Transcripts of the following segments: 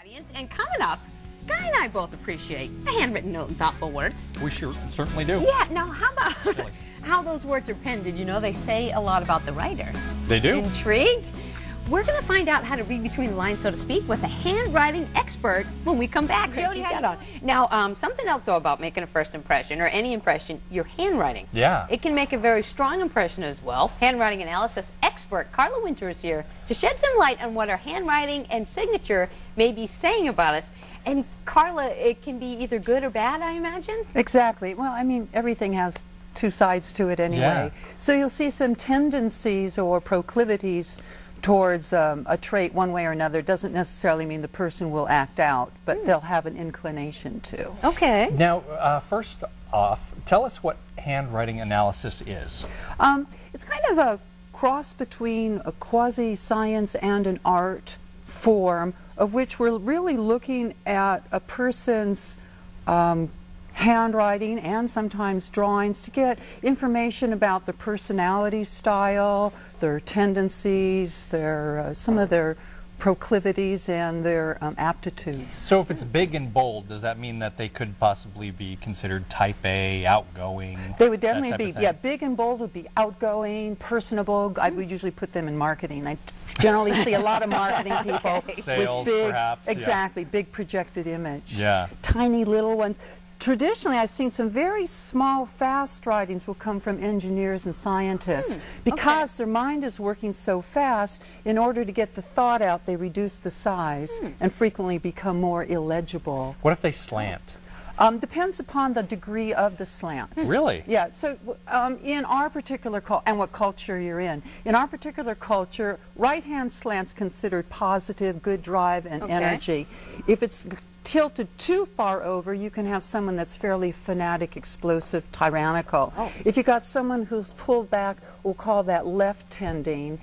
Audience, and coming up, Guy and I both appreciate a handwritten note and thoughtful words. We certainly do. Yeah, now how about how those words are penned? Did you know they say a lot about the writer? They do. Intrigued? We're going to find out how to read between the lines, so to speak, with a handwriting expert when we come back. Jody, how you on? Now, something else though about making a first impression, or any impression, your handwriting. Yeah. It can make a very strong impression as well. Handwriting analysis expert Carla Winter is here to shed some light on what our handwriting and signature may be saying about us. And Carla, it can be either good or bad, I imagine? Exactly. Well, I mean, everything has two sides to it anyway. Yeah. So you'll see some tendencies or proclivities towards a trait one way or another. Doesn't necessarily mean the person will act out, but they'll have an inclination to. Okay. Now, first off, tell us what handwriting analysis is. It's kind of a cross between a quasi-science and an art form, of which we're really looking at a person's handwriting and sometimes drawings to get information about their personality style, their tendencies, their some of their proclivities and their aptitudes. So if it's big and bold, does that mean that they could possibly be considered type A, outgoing? They would definitely be, yeah, big and bold would be outgoing, personable. I would usually put them in marketing. I generally see a lot of marketing people Sales, with big, perhaps. exactly, big projected image. Yeah. Tiny little ones. Traditionally, I've seen some very small, fast writings will come from engineers and scientists. Because their mind is working so fast, in order to get the thought out, they reduce the size and frequently become more illegible. What if they slant? Depends upon the degree of the slant. Really? Yeah, so in our particular culture, and what culture you're in our particular culture, right-hand slant's considered positive, good drive and energy. If it's tilted too far over, you can have someone that's fairly fanatic, explosive, tyrannical. If you've got someone who's pulled back, we'll call that left-tending.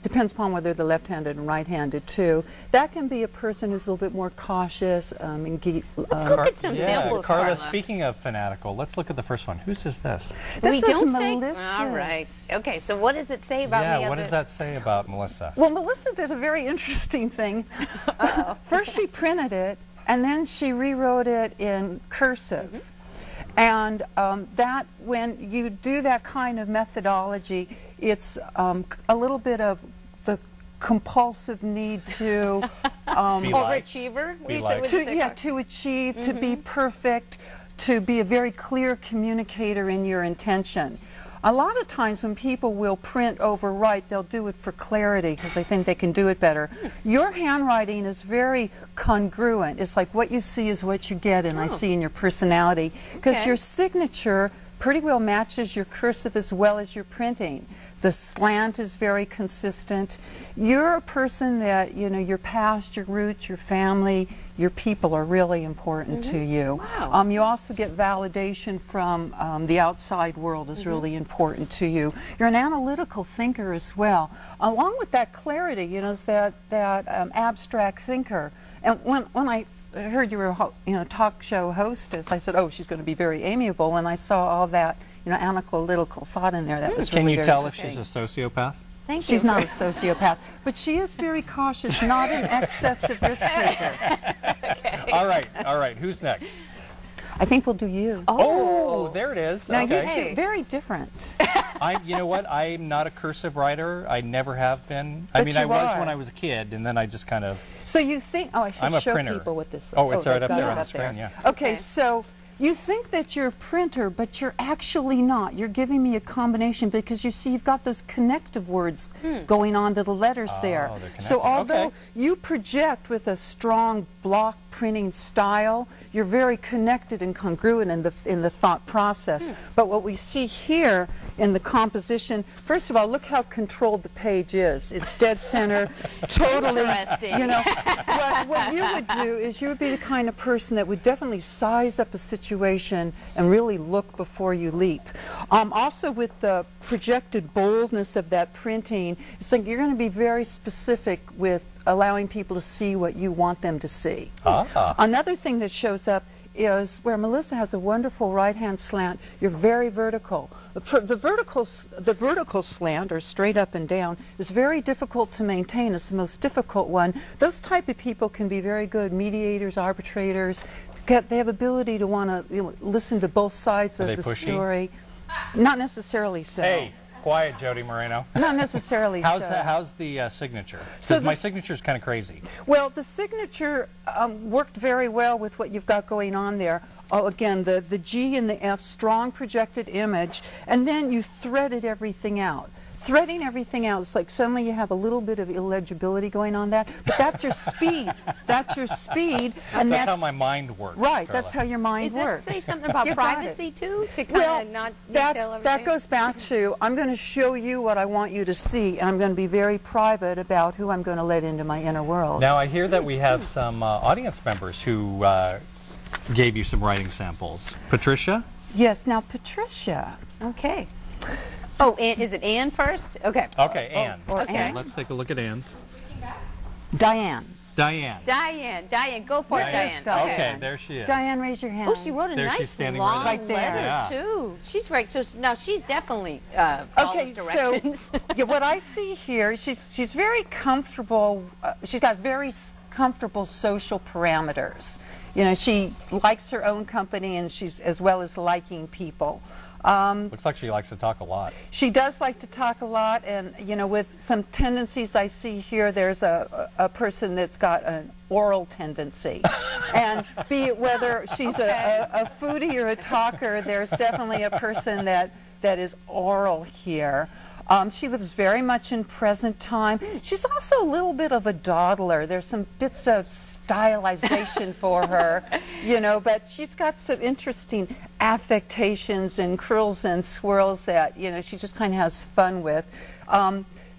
Depends upon whether they're left-handed and right-handed too. That can be a person who's a little bit more cautious. Let's look at some samples, Carla. Carla. Speaking of fanatical, let's look at the first one. Whose is this? We don't say. Melissa's. All right. Okay. So what does it say about me? Yeah. What does that say about Melissa? Well, Melissa did a very interesting thing. First she printed it, and then she rewrote it in cursive. And that, when you do that kind of methodology, it's a little bit of the compulsive need to overachiever. to achieve, to be perfect, to be a very clear communicator in your intention. A lot of times when people will print overwrite, they'll do it for clarity because they think they can do it better. Your handwriting is very congruent. It's like what you see is what you get, and I see in your personality, because your signature pretty well matches your cursive as well as your printing. The slant is very consistent. You're a person that, you know, your past, your roots, your family, your people are really important to you. Wow. You also get validation from the outside world is really important to you. You're an analytical thinker as well. Along with that clarity, you know, is that abstract thinker. And when I heard you were, you know, talk show hostess, I said, oh, she's going to be very amiable. When I saw all that, you know, analytical thought in there, that was Can really you very tell if interesting. she's a sociopath? Thank you. She's not a sociopath, but she is very cautious, not an excessive risk taker. All right. Who's next? I think we'll do you. Oh, there it is. Now Okay. you two, very different. You know what? I'm not a cursive writer. I never have been. I mean, I was when I was a kid, and then I just kind of. So you think? Oh, I should I'm a show printer. people what this is. Oh, it's right they've up got there it on the up there. screen. Yeah. Okay, so you think that you're a printer, but you're actually not. You're giving me a combination because you see you've got those connective words going on to the letters there. They're So connected. although Okay. you project with a strong block printing style, you're very connected and congruent in the thought process. But what we see here in the composition, first of all, look how controlled the page is. It's dead center, totally, Interesting. you know. What you would do is you would be the kind of person that would definitely size up a situation and really look before you leap. Also with the projected boldness of that printing, it's like you're going to be very specific with allowing people to see what you want them to see. Another thing that shows up is where Melissa has a wonderful right-hand slant. You're very vertical. The vertical slant, or straight up and down, is very difficult to maintain. It's the most difficult one. Those type of people can be very good mediators, arbitrators. They have ability to want to listen to both sides of the story. Not necessarily so. Hey, quiet, Jody Moreno. Not necessarily so. How's the signature? Because my signature's kind of crazy. Well, the signature worked very well with what you've got going on there. Oh, again, the G and the F, strong projected image, and then you threaded everything out. Threading everything out, it's like suddenly you have a little bit of illegibility going on that, but that's your speed. That's your speed. And that's how my mind works. Right, Carla. That's how your mind works. Does that say something about privacy too? To kind of not detail everything? That goes back to, I'm going to show you what I want you to see, and I'm going to be very private about who I'm going to let into my inner world. Now I hear that we have some audience members who gave you some writing samples. Patricia? Yes, now Patricia. Okay. Oh, is it Ann first? Okay. Okay, Ann. Okay. Ann. Let's take a look at Ann's. Diane. Diane. Diane, go for it, Diane. Okay, there she is. Diane, raise your hand. Oh, she wrote a nice long letter too. She's right. So now she's definitely follows directions. So what I see here, she's very comfortable. She's got very comfortable social parameters. You know, she likes her own company, and she's as well as liking people. Looks like she likes to talk a lot. She does like to talk a lot, and you know, with some tendencies I see here, there's a person that's got an oral tendency. And be it whether she's a foodie or a talker, there's definitely a person that is oral here. She lives very much in present time. She's also a little bit of a dawdler. There's some bits of stylization for her, you know, but she's got some interesting affectations and curls and swirls that, you know, she just kind of has fun with.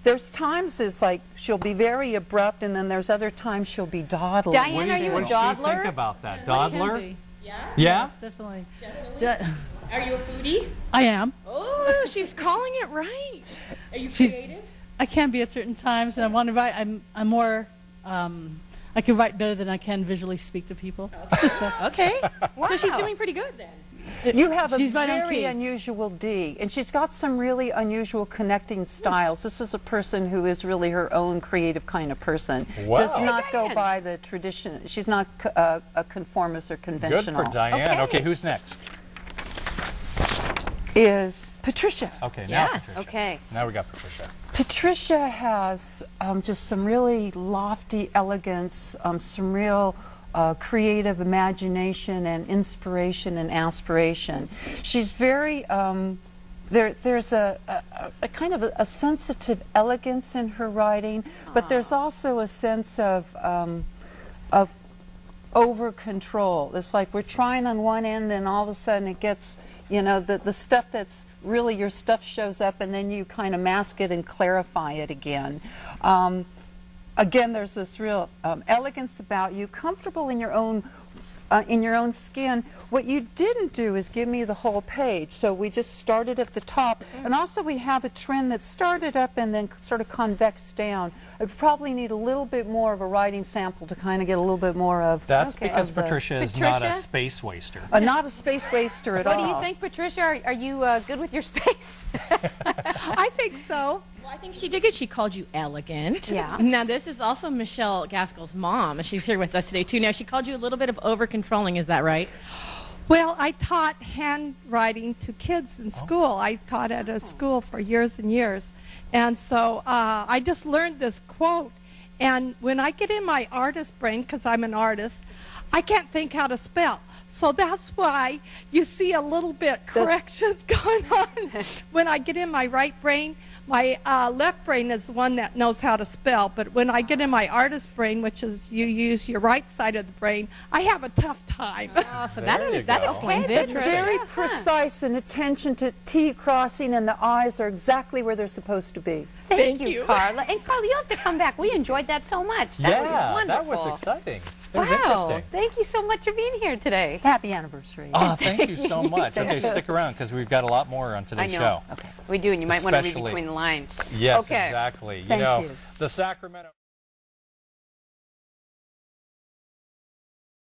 There's times it's like she'll be very abrupt, and then there's other times she'll be dawdling. Diane, are you a dawdler? What do you think about that? Dawdler? Yeah? Yeah? Yes, definitely. Yeah. Are you a foodie? I am. Oh, she's calling it right. Are you creative? I can be at certain times, and I want to write. I'm more. I can write better than I can visually speak to people. So, Okay. Wow. So she's doing pretty good then. You have a She's right on very key. unusual D, and she's got some really unusual connecting styles. This is a person who is really her own creative kind of person. Wow. Does not go Diane. by the tradition. She's not a conformist or conventional. Good for Diane. Okay, who's next? Is Patricia. Okay, now Yes. Patricia. Okay. Now we got Patricia. Patricia has just some really lofty elegance, some real creative imagination and inspiration and aspiration. She's very, there's a kind of a sensitive elegance in her writing, but there's also a sense of over control. It's like we're trying on one end, and all of a sudden it gets, you know, the stuff that's really your stuff shows up, and then you kind of mask it and clarify it again. Again, there's this real elegance about you, comfortable in your own skin. What you didn't do is give me the whole page, so we just started at the top, and also we have a trend that started up and then sort of convex down. I probably need a little bit more of a writing sample to kind of get a little bit more of. That's because of the- Patricia is not a space waster. Not a space waster at all. What do you think, Patricia? Are you good with your space? I think so. Well, I think she did good. She called you elegant. Yeah. Now, this is also Michelle Gaskell's mom. She's here with us today, too. Now, she called you a little bit of over-controlling. Is that right? Well, I taught handwriting to kids in school. I taught at a school for years and years. And so I just learned this quote. And when I get in my artist brain, because I'm an artist, I can't think how to spell. So that's why you see a little bit corrections going on. When I get in my right brain, my left brain is the one that knows how to spell. But when I get in my artist brain, which is you use your right side of the brain, I have a tough time. Oh, so that There you explains go. it. Very precise and attention to T crossing, and the eyes are exactly where they're supposed to be. Thank you. you, Carla. And Carla, you have to come back. We enjoyed that so much. That was wonderful. that was exciting. That was Wow. interesting. Thank you so much for being here today. Happy anniversary. Oh, thank you so much. Okay, stick around because we've got a lot more on I today's know. show. Okay. We do, and you might want to read Especially- between the lines. Yes, Okay. exactly. Thank you know, you. the Sacramento